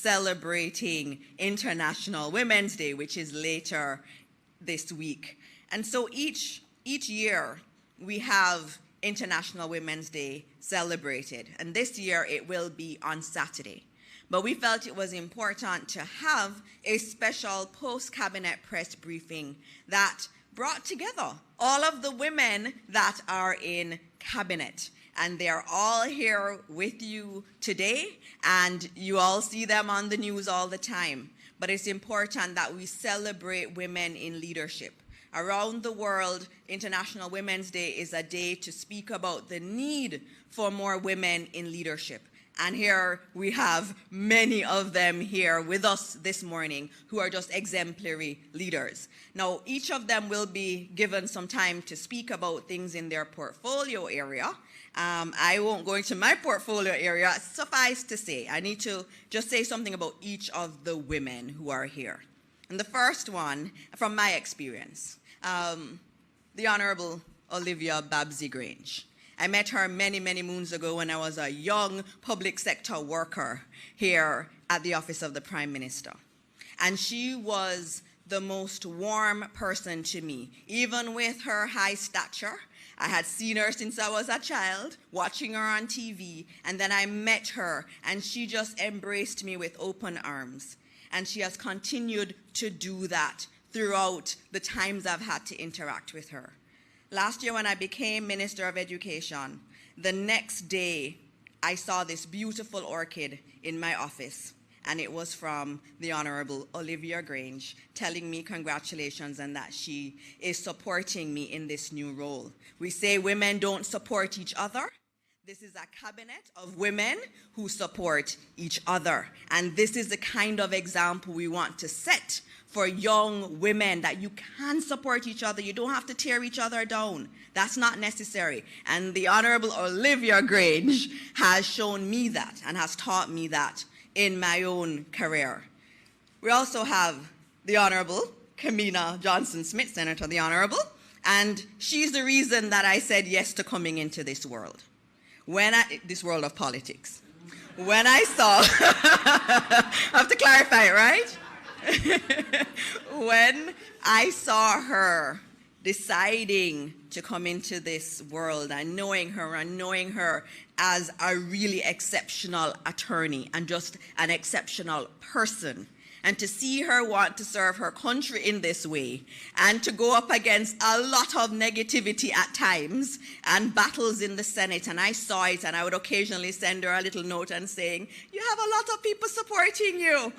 celebrating International Women's Day, which is later this week. And so each year we have International Women's Day celebrated. And this year it will be on Saturday. But we felt it was important to have a special post-cabinet press briefing that brought together all of the women that are in cabinet. And they're all here with you today, and you all see them on the news all the time. But it's important that we celebrate women in leadership. Around the world, International Women's Day is a day to speak about the need for more women in leadership. And here we have many of them here with us this morning who are just exemplary leaders. Now, each of them will be given some time to speak about things in their portfolio area. I won't go into my portfolio area. Suffice to say, I need to just say something about each of the women who are here. And the first one, from my experience, the Honorable Olivia Babsy Grange. I met her many, many moons ago when I was a young public sector worker here at the office of the Prime Minister. And she was the most warm person to me, even with her high stature. I had seen her since I was a child, watching her on TV, and then I met her, and she just embraced me with open arms. And she has continued to do that throughout the times I've had to interact with her. Last year when I became Minister of Education, the next day I saw this beautiful orchid in my office, and it was from the Honorable Olivia Grange telling me congratulations and that she is supporting me in this new role. We say women don't support each other. This is a cabinet of women who support each other. And this is the kind of example we want to set for young women, that you can support each other. You don't have to tear each other down. That's not necessary. And the Honorable Olivia Grange has shown me that and has taught me that in my own career. We also have the Honorable Kamina Johnson-Smith, Senator, the Honorable, and she's the reason that I said yes to coming into this world. This world of politics. When I saw, I have to clarify it, right? When I saw her deciding to come into this world and knowing her as a really exceptional attorney and just an exceptional person, and to see her want to serve her country in this way and to go up against a lot of negativity at times and battles in the Senate, and I saw it, and I would occasionally send her a little note and saying, you have a lot of people supporting you.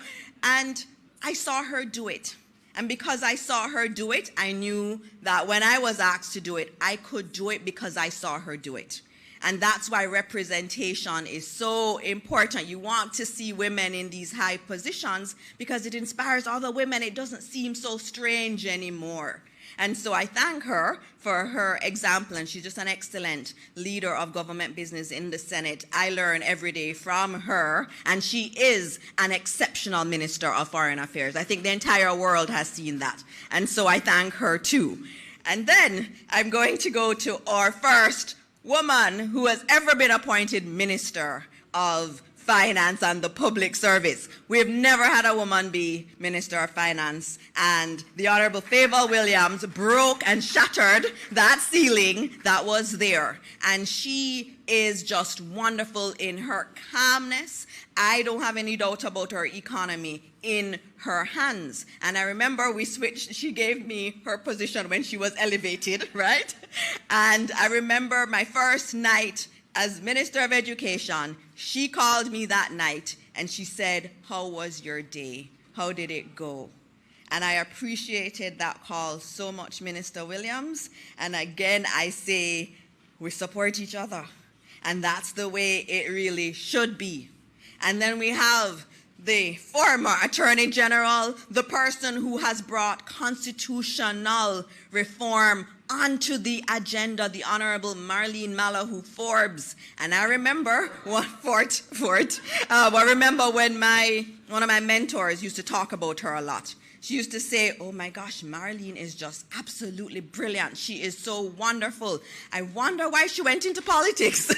And I saw her do it. And because I saw her do it, I knew that when I was asked to do it, I could do it because I saw her do it. And that's why representation is so important. You want to see women in these high positions because it inspires other women. It doesn't seem so strange anymore. And so I thank her for her example, and she's just an excellent leader of government business in the Senate. I learn every day from her, and she is an exceptional Minister of Foreign Affairs. I think the entire world has seen that. And so I thank her too. And then I'm going to go to our first woman who has ever been appointed Minister of Finance and the Public Service. We've never had a woman be Minister of Finance, and the Honorable Favour Williams broke and shattered that ceiling that was there. And she is just wonderful in her calmness. I don't have any doubt about her economy in her hands. And I remember we switched, she gave me her position when she was elevated, right? And I remember my first night as Minister of Education, she called me that night and she said, how was your day? How did it go? And I appreciated that call so much, Minister Williams. And again, I say, we support each other. And that's the way it really should be. And then we have the former Attorney General, the person who has brought constitutional reform onto the agenda, the Honorable Marlene Malahoo Forbes. And I remember I remember when one of my mentors used to talk about her a lot. She used to say, oh my gosh, Marlene is just absolutely brilliant. She is so wonderful. I wonder why she went into politics.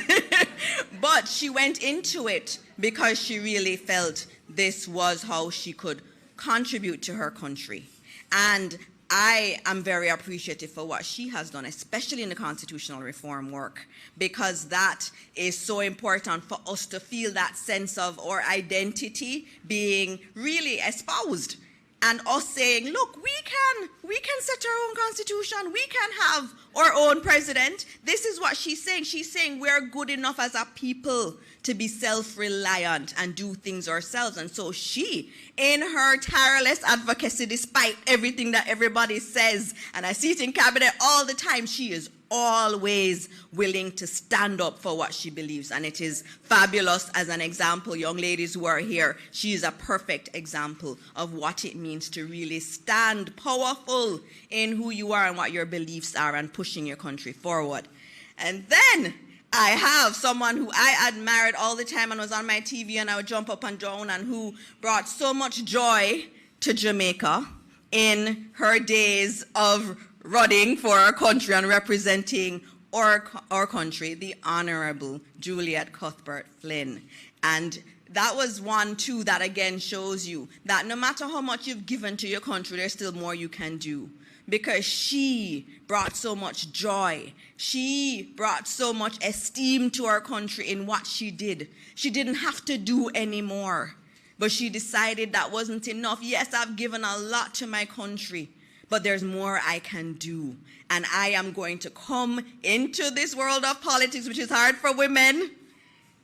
But she went into it because she really felt this was how she could contribute to her country. And I am very appreciative for what she has done, especially in the constitutional reform work, because that is so important for us to feel that sense of our identity being really espoused. And us saying, look, we can set our own constitution. We can have our own president. This is what she's saying. She's saying we're good enough as a people to be self-reliant and do things ourselves. And so she, in her tireless advocacy, despite everything that everybody says, and I see it in cabinet all the time, she is always willing to stand up for what she believes. And it is fabulous as an example. Young ladies who are here, she is a perfect example of what it means to really stand powerful in who you are and what your beliefs are and pushing your country forward. And then I have someone who I admired all the time and was on my TV and I would jump up and down, and who brought so much joy to Jamaica in her days of running for our country and representing our country, the Honorable Juliet Cuthbert Flynn. And that was one, too, that again shows you that no matter how much you've given to your country, there's still more you can do. Because she brought so much joy. She brought so much esteem to our country in what she did. She didn't have to do any more. But she decided that wasn't enough. Yes, I've given a lot to my country, but there's more I can do. And I am going to come into this world of politics, which is hard for women,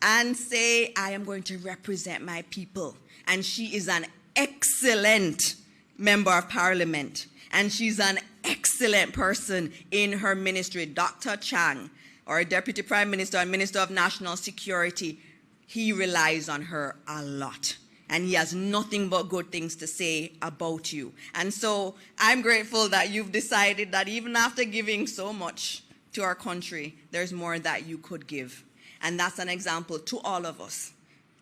and say, I am going to represent my people. And she is an excellent member of parliament. And she's an excellent person in her ministry. Dr. Chang, our Deputy Prime Minister and Minister of National Security, he relies on her a lot. And he has nothing but good things to say about you. And so I'm grateful that you've decided that even after giving so much to our country, there's more that you could give. And that's an example to all of us.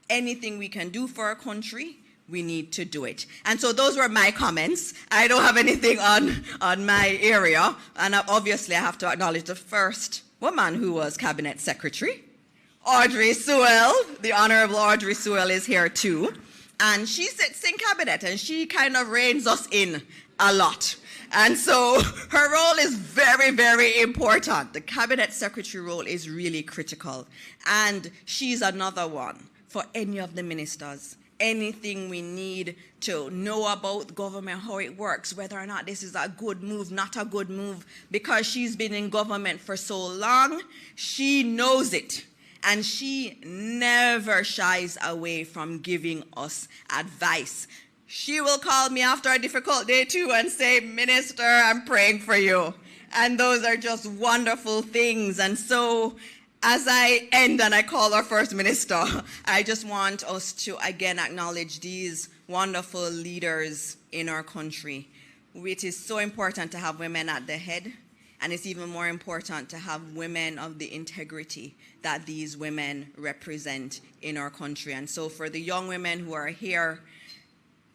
Anything we can do for our country, we need to do it. And so those were my comments. I don't have anything on my area. And obviously I have to acknowledge the first woman who was Cabinet Secretary. Audrey Sewell, the Honorable Audrey Sewell is here too. And she sits in cabinet and she kind of reins us in a lot. And so her role is very, very important. The Cabinet Secretary role is really critical. And she's another one for any of the ministers. Anything we need to know about government, how it works, whether or not this is a good move, not a good move, because she's been in government for so long, she knows it. And she never shies away from giving us advice. She will call me after a difficult day too and say, Minister, I'm praying for you. And those are just wonderful things. And so as I end and I call our First Minister, I just want us to again acknowledge these wonderful leaders in our country. It is so important to have women at the head. And it's even more important to have women of the integrity that these women represent in our country. And so for the young women who are here,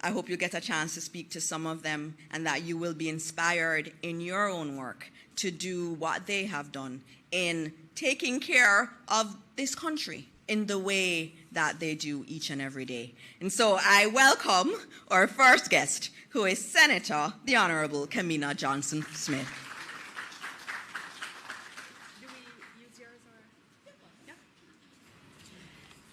I hope you get a chance to speak to some of them and that you will be inspired in your own work to do what they have done in taking care of this country in the way that they do each and every day. And so I welcome our first guest, who is Senator, the Honorable Kamina Johnson-Smith.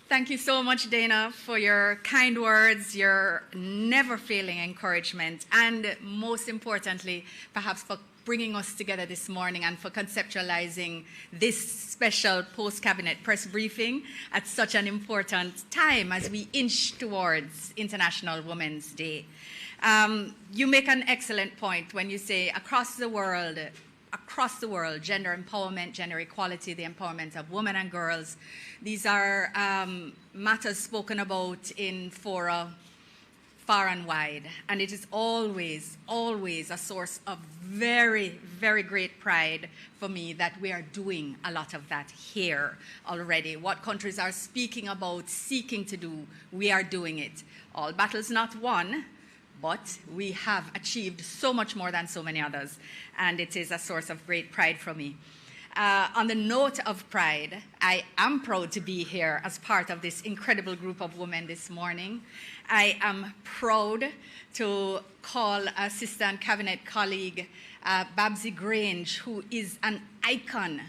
Thank you so much, Dana, for your kind words, your never-failing encouragement, and most importantly, perhaps for bringing us together this morning and for conceptualizing this special post-cabinet press briefing at such an important time as we inch towards International Women's Day. You make an excellent point when you say across the world, gender empowerment, gender equality, the empowerment of women and girls. These are matters spoken about in fora far and wide. And it is always, always a source of very, very great pride for me that we are doing a lot of that here already. What countries are speaking about, seeking to do, we are doing it. All battles not won, but we have achieved so much more than so many others, and it is a source of great pride for me. On the note of pride, I am proud to be here as part of this incredible group of women this morning. I am proud to call Assistant Cabinet colleague Babsy Grange, who is an icon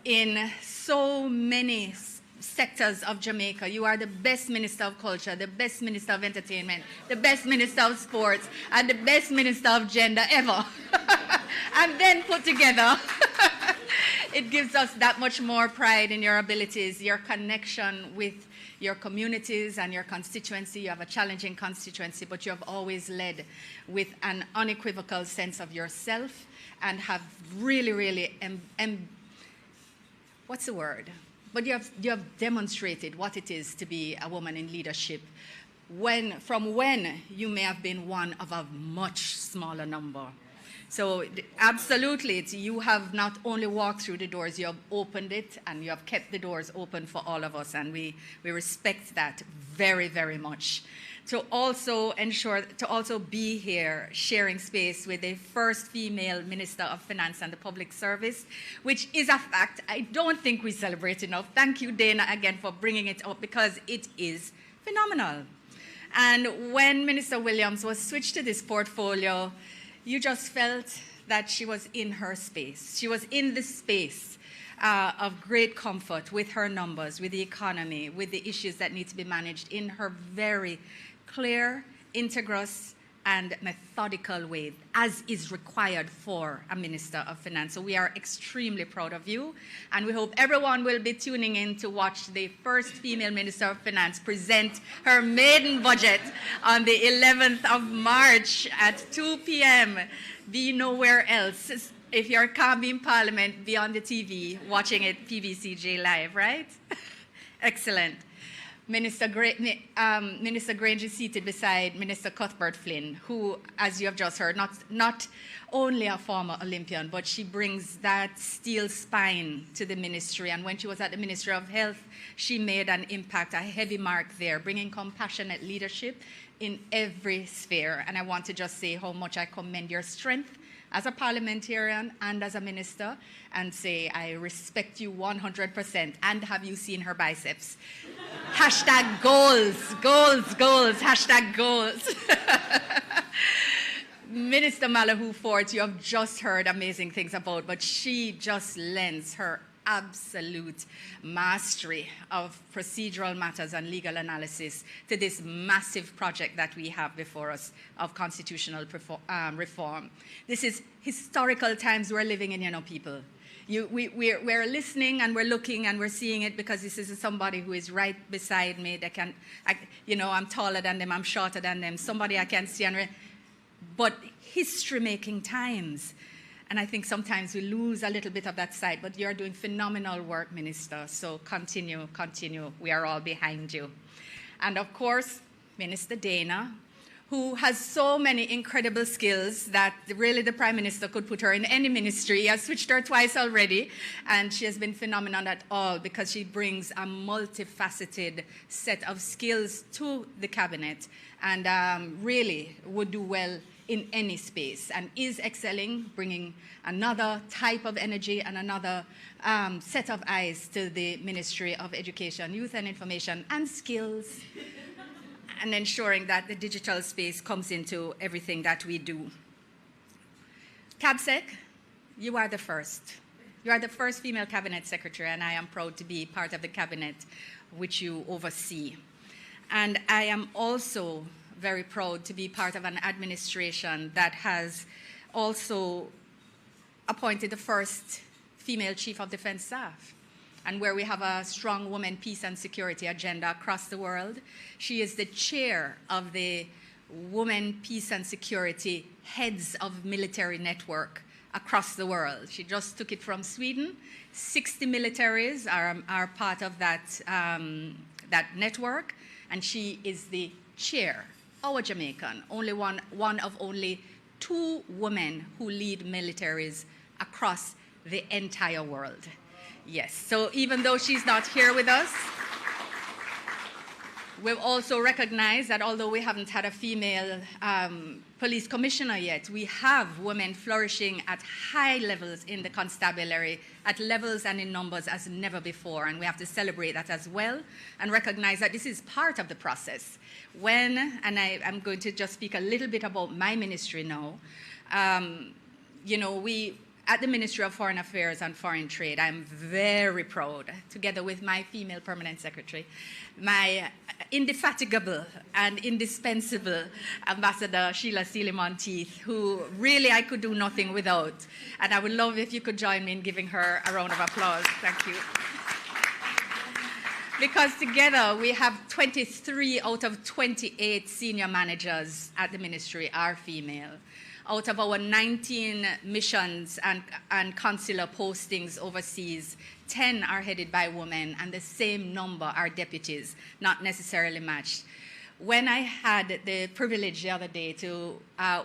in so many sectors of Jamaica. You are the best Minister of Culture, the best Minister of Entertainment, the best Minister of Sports, and the best Minister of Gender ever. And then put together, it gives us that much more pride in your abilities, your connection with your communities and your constituency. You have a challenging constituency, but you have always led with an unequivocal sense of yourself and have really, what's the word? But you have demonstrated what it is to be a woman in leadership from when you may have been one of a much smaller number. So absolutely, you have not only walked through the doors, you have opened it, and you have kept the doors open for all of us, and we respect that very, very much. To also be here sharing space with the first female Minister of Finance and the Public Service, which is a fact I don't think we celebrate enough. Thank you, Dana, again for bringing it up, because it is phenomenal. And when Minister Williams was switched to this portfolio, you just felt that she was in her space. She was in the space of great comfort with her numbers, with the economy, with the issues that need to be managed in her very clear, integrous, and methodical way, as is required for a Minister of Finance. So we are extremely proud of you, and we hope everyone will be tuning in to watch the first female Minister of Finance present her maiden budget on the 11th of March at 2 p.m. Be nowhere else. If you're can't be in Parliament, be on the TV watching it PBCJ Live, right? Excellent. Minister Grange is seated beside Minister Cuthbert Flynn, who, as you have just heard, not only a former Olympian, but she brings that steel spine to the ministry. And when she was at the Ministry of Health, she made an impact, a heavy mark there, bringing compassionate leadership in every sphere. And I want to just say how much I commend your strength as a parliamentarian and as a minister, and say I respect you 100%. And have you seen her biceps? Hashtag goals, goals, goals, hashtag goals. Minister Malahoo Fort, you have just heard amazing things about, but she just lends her absolute mastery of procedural matters and legal analysis to this massive project that we have before us of constitutional reform. This is historical times we're living in, you know, people. We're listening and we're looking and we're seeing it, because this is somebody who is right beside me that can, I'm taller than them, I'm shorter than them, somebody I can see, but history-making times. And I think sometimes we lose a little bit of that side, but you're doing phenomenal work, Minister, so continue. We are all behind you. And of course, Minister Dana, who has so many incredible skills that really the Prime Minister could put her in any ministry. He has switched her twice already, and she has been phenomenal at all, because she brings a multifaceted set of skills to the cabinet, and really would do well in any space, and is excelling, bringing another type of energy and another set of eyes to the Ministry of Education, Youth and Information, and Skills, and ensuring that the digital space comes into everything that we do. CABSEC, you are the first. You are the first female cabinet secretary, and I am proud to be part of the cabinet which you oversee. And I am also very proud to be part of an administration that has also appointed the first female chief of defense staff, and where we have a strong women, peace and security agenda across the world. She is the chair of the Women, Peace and Security Heads of Military Network across the world. She just took it from Sweden. 60 militaries are part of that, that network, and she is the chair, our Jamaican, one of only 2 women who lead militaries across the entire world. Yes, so even though she's not here with us, We've also recognized that although we haven't had a female police commissioner yet, we have women flourishing at high levels in the constabulary, at levels and in numbers as never before. And we have to celebrate that as well and recognize that this is part of the process. When, and I'm going to just speak a little bit about my ministry now, you know, we, at the Ministry of Foreign Affairs and Foreign Trade, I'm very proud, together with my female permanent secretary, my indefatigable and indispensable Ambassador Sheila Sealy-Monteith, who really I could do nothing without. And I would love if you could join me in giving her a round of applause. Thank you. Because together we have 23 out of 28 senior managers at the ministry are female. Out of our 19 missions and consular postings overseas, 10 are headed by women, and the same number are deputies, not necessarily matched. When I had the privilege the other day to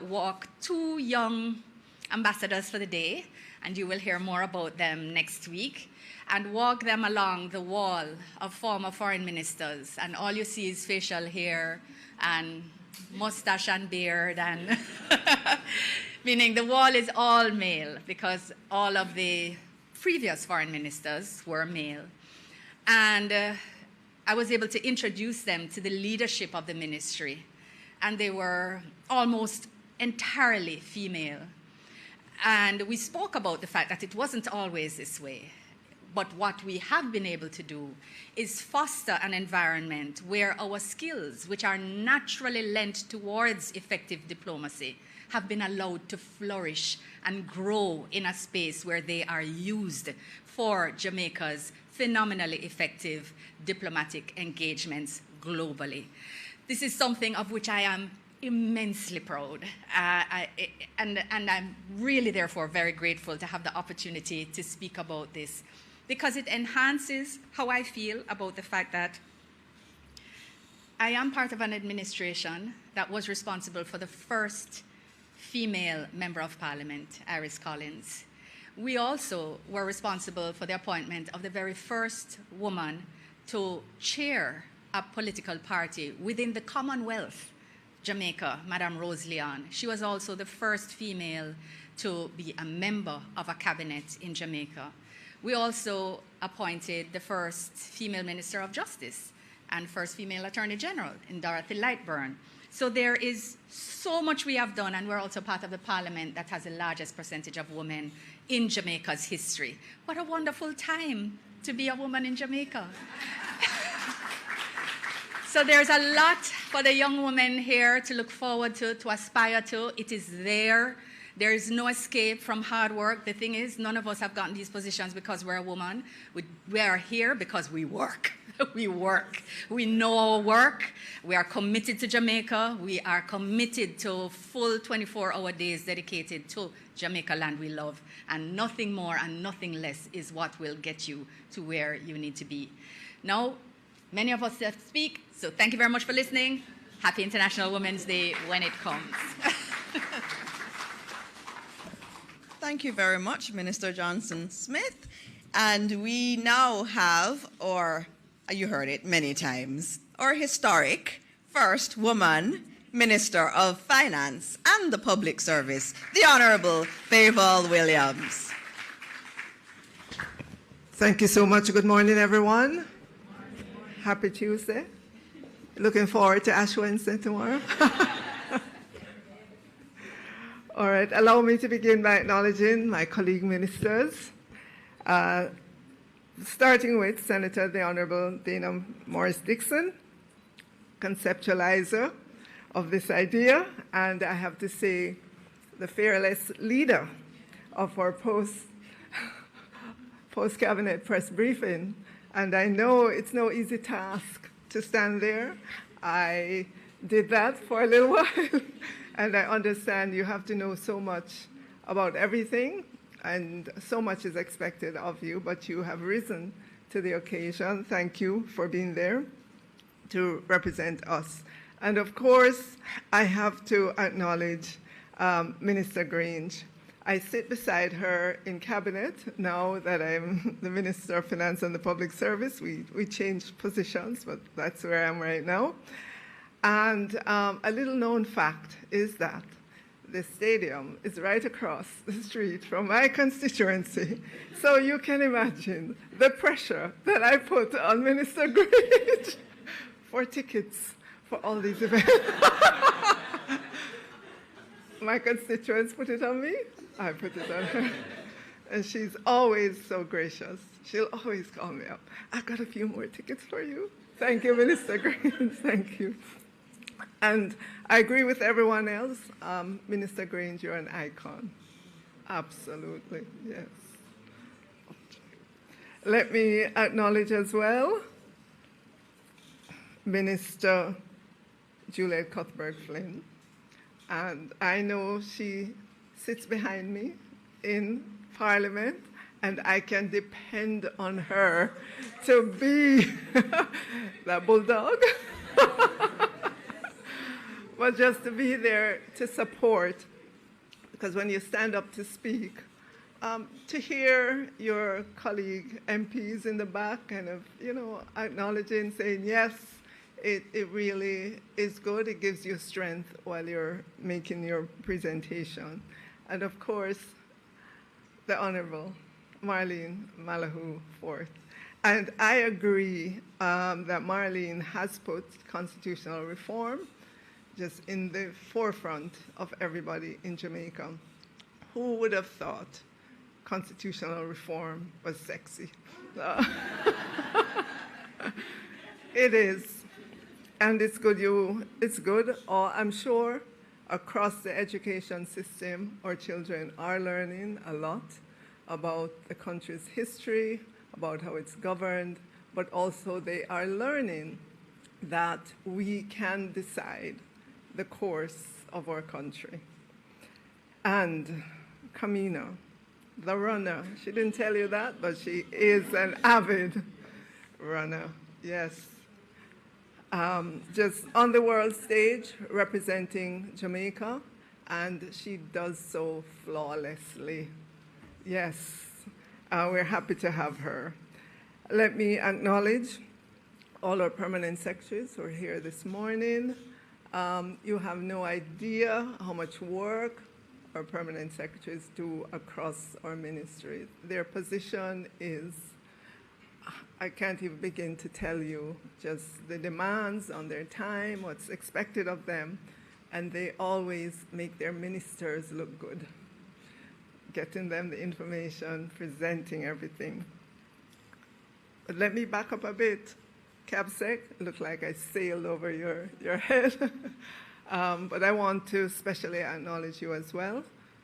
walk 2 young ambassadors for the day, and you will hear more about them next week, and walk them along the wall of former foreign ministers, and all you see is facial hair and mustache and beard, and meaning the wall is all male because all of the previous foreign ministers were male. And I was able to introduce them to the leadership of the ministry, and they were almost entirely female. And we spoke about the fact that it wasn't always this way. But what we have been able to do is foster an environment where our skills, which are naturally lent towards effective diplomacy, have been allowed to flourish and grow in a space where they are used for Jamaica's phenomenally effective diplomatic engagements globally. This is something of which I am immensely proud, and I'm really therefore very grateful to have the opportunity to speak about this, because it enhances how I feel about the fact that I am part of an administration that was responsible for the first female member of parliament, Iris Collins. We also were responsible for the appointment of the very first woman to chair a political party within the Commonwealth, Jamaica, Madame Rose Leon. She was also the first female to be a member of a cabinet in Jamaica. We also appointed the first female Minister of Justice and first female Attorney General in Dorothy Lightburn. So there is so much we have done, and we're also part of the parliament that has the largest percentage of women in Jamaica's history. What a wonderful time to be a woman in Jamaica. So there's a lot for the young women here to look forward to aspire to. It is there. There is no escape from hard work. The thing is, none of us have gotten these positions because we're a woman. We are here because we work. We work. We know our work. We are committed to Jamaica. We are committed to full 24-hour days dedicated to Jamaica land we love. And nothing more and nothing less is what will get you to where you need to be. Now, many of us have to speak, so thank you very much for listening. Happy International Women's Day when it comes. Thank you very much, Minister Johnson-Smith. And we now have, or you heard it many times, our historic first woman Minister of Finance and the Public Service, the Honourable Favour Williams. Thank you so much. Good morning, everyone. Happy Tuesday. Looking forward to Ash Wednesday tomorrow. All right, allow me to begin by acknowledging my colleague ministers, starting with Senator the Honourable Dana Morris-Dixon, conceptualizer of this idea, and I have to say the fearless leader of our post-cabinet press briefing. And I know it's no easy task to stand there. I did that for a little while. And I understand you have to know so much about everything, and so much is expected of you, but you have risen to the occasion. Thank you for being there to represent us. And of course, I have to acknowledge Minister Grange. I sit beside her in cabinet now that I'm the Minister of Finance and the Public Service. We changed positions, but that's where I am right now. And a little known fact is that the stadium is right across the street from my constituency. So you can imagine the pressure that I put on Minister Grange for tickets for all these events. My constituents put it on me, I put it on her. And she's always so gracious. She'll always call me up. I've got a few more tickets for you. Thank you, Minister Grange. Thank you. And I agree with everyone else. Minister Grange, you're an icon. Absolutely, yes. Let me acknowledge as well Minister Juliet Cuthbert-Flynn. And I know she sits behind me in Parliament, and I can depend on her to be that bulldog. But just to be there to support, because when you stand up to speak, to hear your colleague MPs in the back kind of, acknowledging, saying, yes, it really is good. It gives you strength while you're making your presentation. And of course, the Honorable Marlene Malahoo Forth. And I agree that Marlene has put constitutional reform just in the forefront of everybody in Jamaica. Who would have thought constitutional reform was sexy? It is. And it's good, I'm sure across the education system, our children are learning a lot about the country's history, about how it's governed, but also they are learning that we can decide the course of our country. And Kamina, the runner, she didn't tell you that, but she is an avid runner, yes. Just on the world stage representing Jamaica, and she does so flawlessly. Yes, we're happy to have her. Let me acknowledge all our permanent secretaries who are here this morning. You have no idea how much work our permanent secretaries do across our ministry. Their position is, I can't even begin to tell you just the demands on their time, what's expected of them, and they always make their ministers look good, getting them the information, presenting everything. But let me back up a bit. CABSEC, looked like I sailed over your head. But I want to especially acknowledge you as well,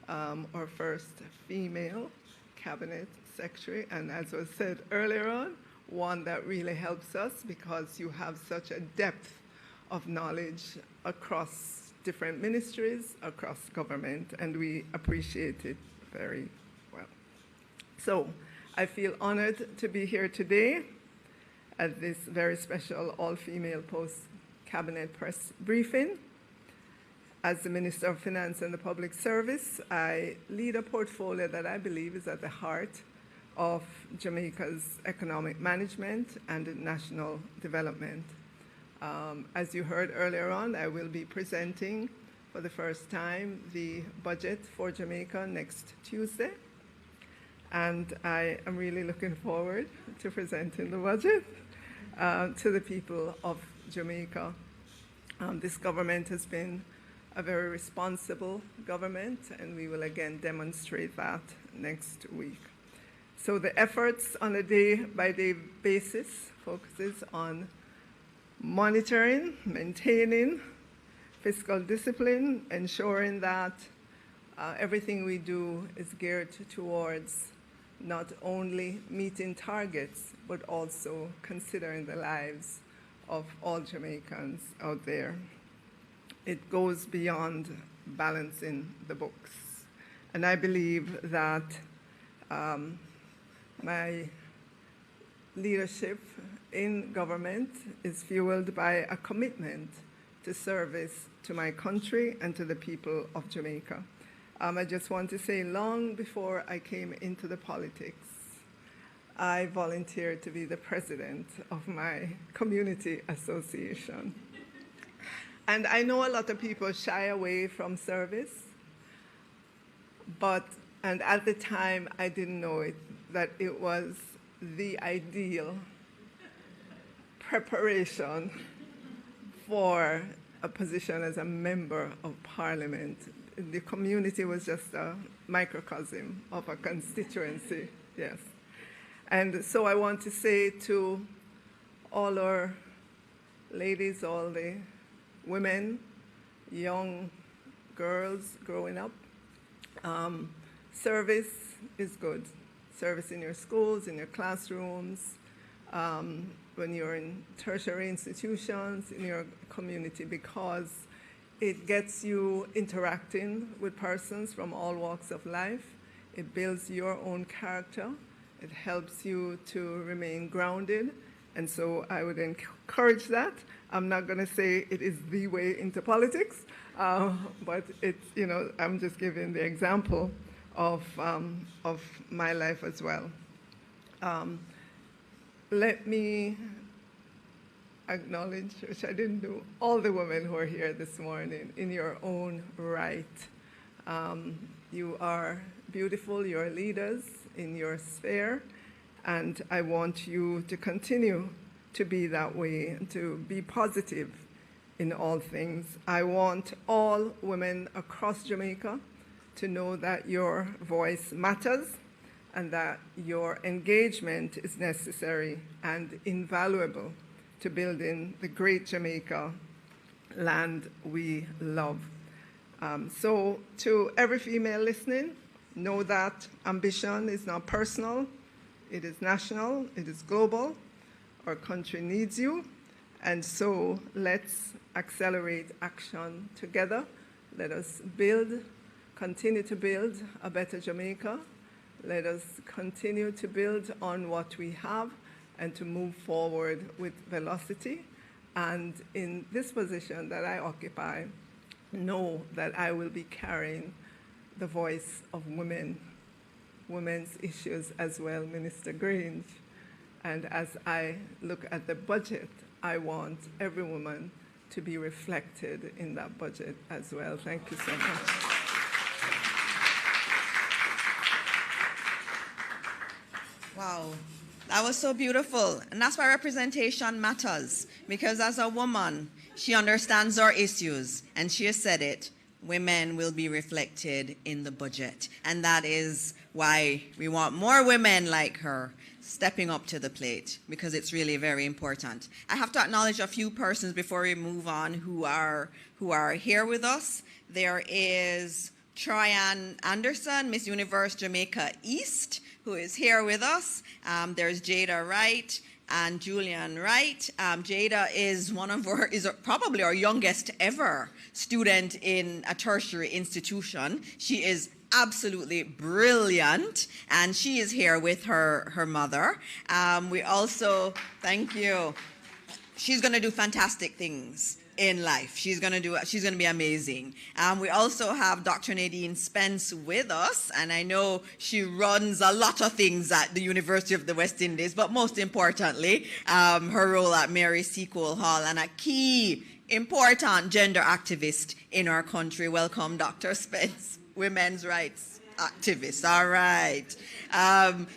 our first female cabinet secretary, and as was said earlier on, one that really helps us because you have such a depth of knowledge across different ministries, across government, and we appreciate it very well. So I feel honored to be here today at this very special all-female post-cabinet press briefing. As the Minister of Finance and the Public Service, I lead a portfolio that I believe is at the heart of Jamaica's economic management and national development. As you heard earlier on, I will be presenting for the first time the budget for Jamaica next Tuesday. And I am really looking forward to presenting the budget to the people of Jamaica. This government has been a very responsible government, and we will again demonstrate that next week. So the efforts on a day-by-day basis focuses on monitoring, maintaining fiscal discipline, ensuring that everything we do is geared towards not only meeting targets, but also considering the lives of all Jamaicans out there. It goes beyond balancing the books. And I believe that my leadership in government is fueled by a commitment to service to my country and to the people of Jamaica. I just want to say, long before I came into the politics, I volunteered to be the president of my community association. And I know a lot of people shy away from service, and at the time I didn't know it, that it was the ideal preparation for a position as a member of parliament. The community was just a microcosm of a constituency, yes. And so I want to say to all our ladies, all the women, young girls growing up, service is good. Service in your schools, in your classrooms, when you're in tertiary institutions, in your community, because it gets you interacting with persons from all walks of life. It builds your own character. It helps you to remain grounded. And so I would encourage that. I'm not going to say it is the way into politics, but it's, I'm just giving the example of my life as well. Let me acknowledge, which I didn't do, all the women who are here this morning in your own right. You are beautiful, you're leaders in your sphere, and I want you to continue to be that way, to be positive in all things. I want all women across Jamaica to know that your voice matters and that your engagement is necessary and invaluable to building the great Jamaica land we love. So to every female listening, know that ambition is not personal, it is national, it is global. Our country needs you, and so let's accelerate action together. Let us continue to build a better Jamaica. Let us continue to build on what we have and to move forward with velocity. And in this position that I occupy, know that I will be carrying the voice of women's issues as well, Minister Grange. And as I look at the budget, I want every woman to be reflected in that budget as well. Thank you so much. Wow, that was so beautiful. And that's why representation matters, because as a woman, she understands our issues, and she has said it, women will be reflected in the budget. And that is why we want more women like her stepping up to the plate, because it's really very important. I have to acknowledge a few persons before we move on who are here with us. There is Troyan Anderson, Miss Universe Jamaica East, who is here with us. There's Jada Wright and Julian Wright. Jada is probably our youngest ever student in a tertiary institution. She is absolutely brilliant, and she is here with her mother. We also, thank you. She's going to do fantastic things in life. She's going to be amazing. We also have Dr. Nadine Spence with us, and I know she runs a lot of things at the University of the West Indies, but most importantly, her role at Mary Seacole Hall, and a key important gender activist in our country. Welcome, Dr. Spence, women's rights activist. All right.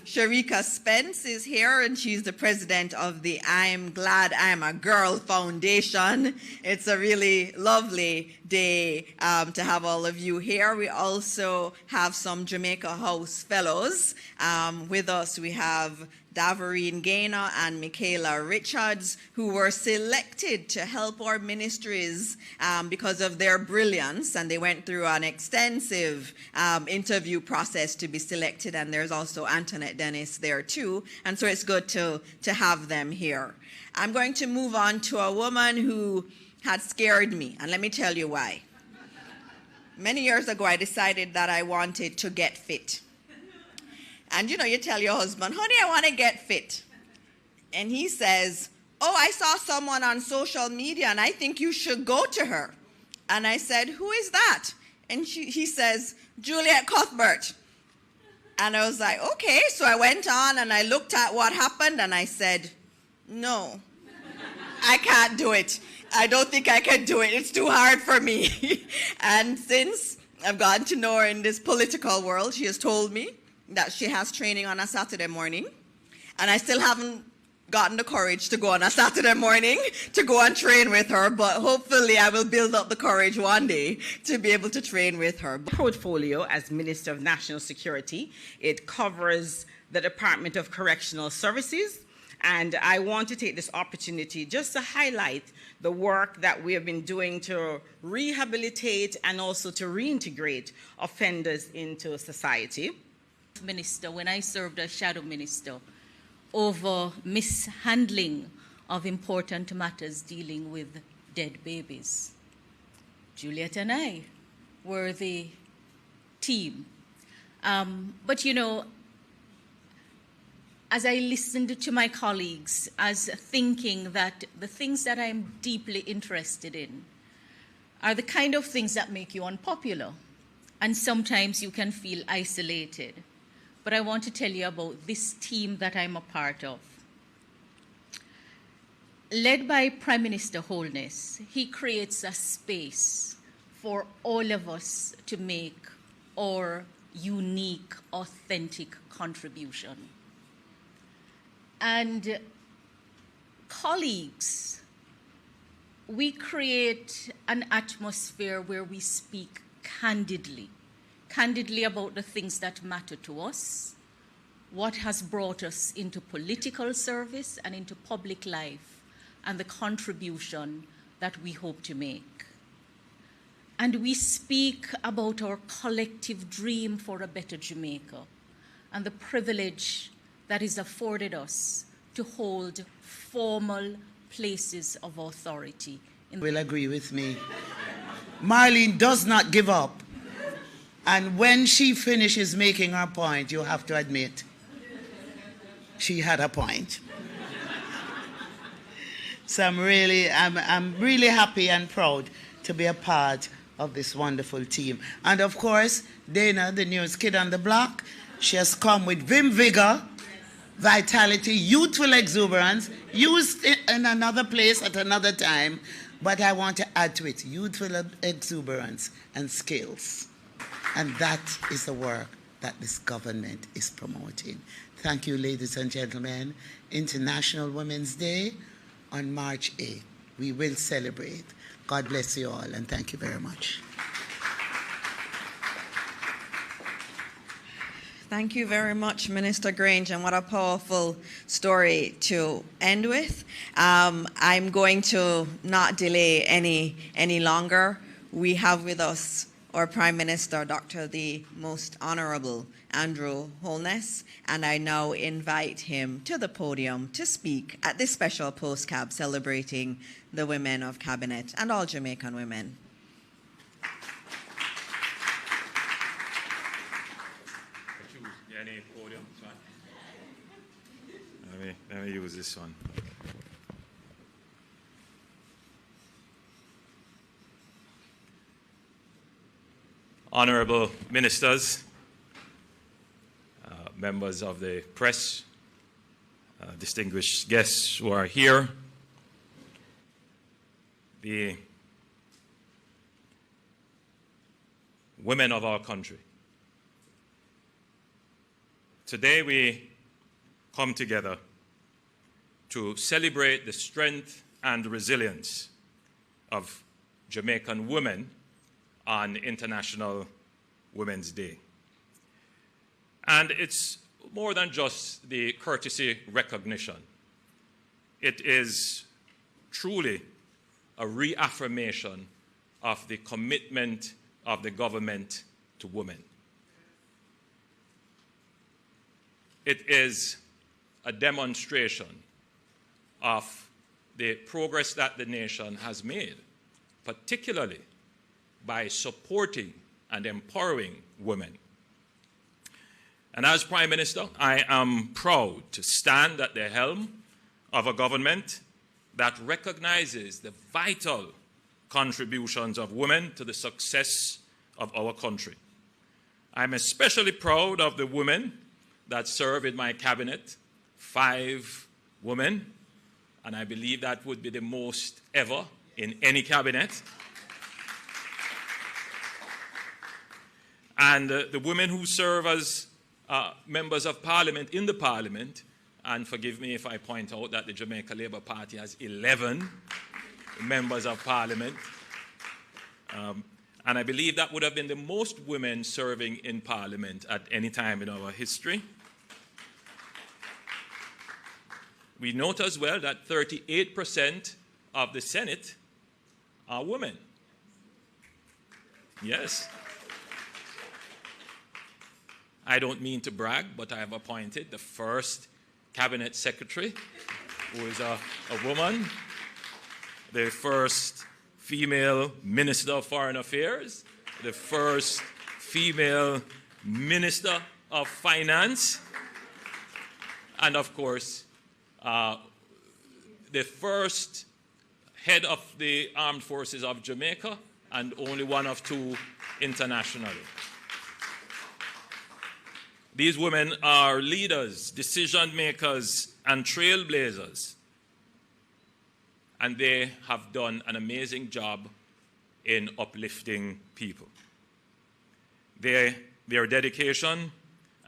Sharika Spence is here, and she's the president of the I'm Glad I'm a Girl Foundation. It's a really lovely day to have all of you here. We also have some Jamaica House Fellows with us. We have Davarine Gaynor and Michaela Richards, who were selected to help our ministries because of their brilliance, and they went through an extensive interview process to be selected, and there's also Antoinette Dennis there too, and so it's good to have them here. I'm going to move on to a woman who had scared me, and let me tell you why. Many years ago, I decided that I wanted to get fit. And you tell your husband, honey, I want to get fit. And he says, oh, I saw someone on social media and I think you should go to her. And I said, who is that? And he says, Juliet Cuthbert. And I was like, okay. So I went on and I looked at what happened and I said, no, I can't do it. I don't think I can do it. It's too hard for me. And since I've gotten to know her in this political world, she has told me that she has training on a Saturday morning. And I still haven't gotten the courage to go on a Saturday morning to go and train with her, but hopefully I will build up the courage one day to be able to train with her. Portfolio as Minister of National Security, it covers the Department of Correctional Services, and I want to take this opportunity just to highlight the work that we have been doing to rehabilitate and also to reintegrate offenders into society. Minister, when I served as shadow minister, over mishandling of important matters dealing with dead babies. Juliet and I were the team. But you know, as I listened to my colleagues, as thinking that the things that I'm deeply interested in are the kind of things that make you unpopular. And sometimes you can feel isolated. But I want to tell you about this team that I'm a part of. Led by Prime Minister Holness, he creates a space for all of us to make our unique, authentic contribution. And colleagues, we create an atmosphere where we speak candidly about the things that matter to us, what has brought us into political service and into public life, and the contribution that we hope to make. And we speak about our collective dream for a better Jamaica and the privilege that is afforded us to hold formal places of authority. Will agree with me. Marlene does not give up. And when she finishes making her point, you have to admit, she had a point. So I'm really happy and proud to be a part of this wonderful team. And of course, Dana, the newest kid on the block, she has come with vim, vigor, vitality, youthful exuberance, used in another place at another time, but I want to add to it, youthful exuberance and skills. And that is the work that this government is promoting. Thank you, ladies and gentlemen. International Women's Day on March 8th. We will celebrate. God bless you all, and thank you very much. Thank you very much, Minister Grange, and what a powerful story to end with. I'm going to not delay any longer. We have with us our Prime Minister, Dr. the Most Honorable Andrew Holness, and I now invite him to the podium to speak at this special postcab celebrating the women of Cabinet and all Jamaican women. Let me use this one. Honorable ministers, members of the press, distinguished guests who are here, the women of our country. Today we come together to celebrate the strength and resilience of Jamaican women on International Women's Day. And it's more than just the courtesy recognition. It is truly a reaffirmation of the commitment of the government to women. It is a demonstration of the progress that the nation has made, particularly by supporting and empowering women. And as Prime Minister, I am proud to stand at the helm of a government that recognizes the vital contributions of women to the success of our country. I'm especially proud of the women that serve in my cabinet, 5 women, and I believe that would be the most ever in any cabinet. And the women who serve as members of parliament in the parliament, and forgive me if I point out that the Jamaica Labour Party has 11 members of parliament, and I believe that would have been the most women serving in parliament at any time in our history. We note as well that 38% of the Senate are women. Yes. I don't mean to brag, but I have appointed the first cabinet secretary, who is a woman, the first female Minister of Foreign Affairs, the first female Minister of Finance, and of course, the first head of the Armed Forces of Jamaica, and only one of 2 internationally. These women are leaders, decision makers, and trailblazers. And they have done an amazing job in uplifting people. Their dedication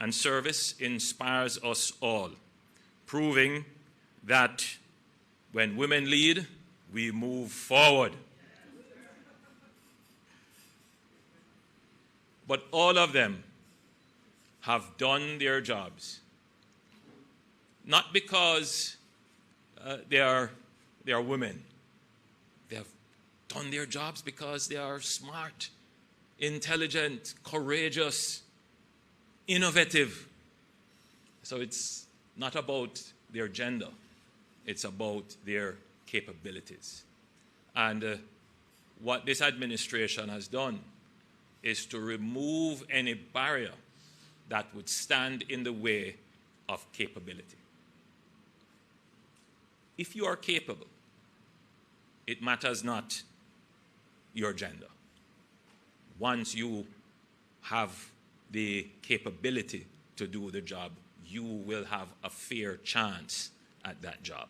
and service inspires us all, proving that when women lead, we move forward. But all of them have done their jobs, not because they are women. They have done their jobs because they are smart, intelligent, courageous, innovative. So it's not about their gender. It's about their capabilities. And what this administration has done is to remove any barrier that would stand in the way of capability. If you are capable, it matters not your gender. Once you have the capability to do the job, you will have a fair chance at that job.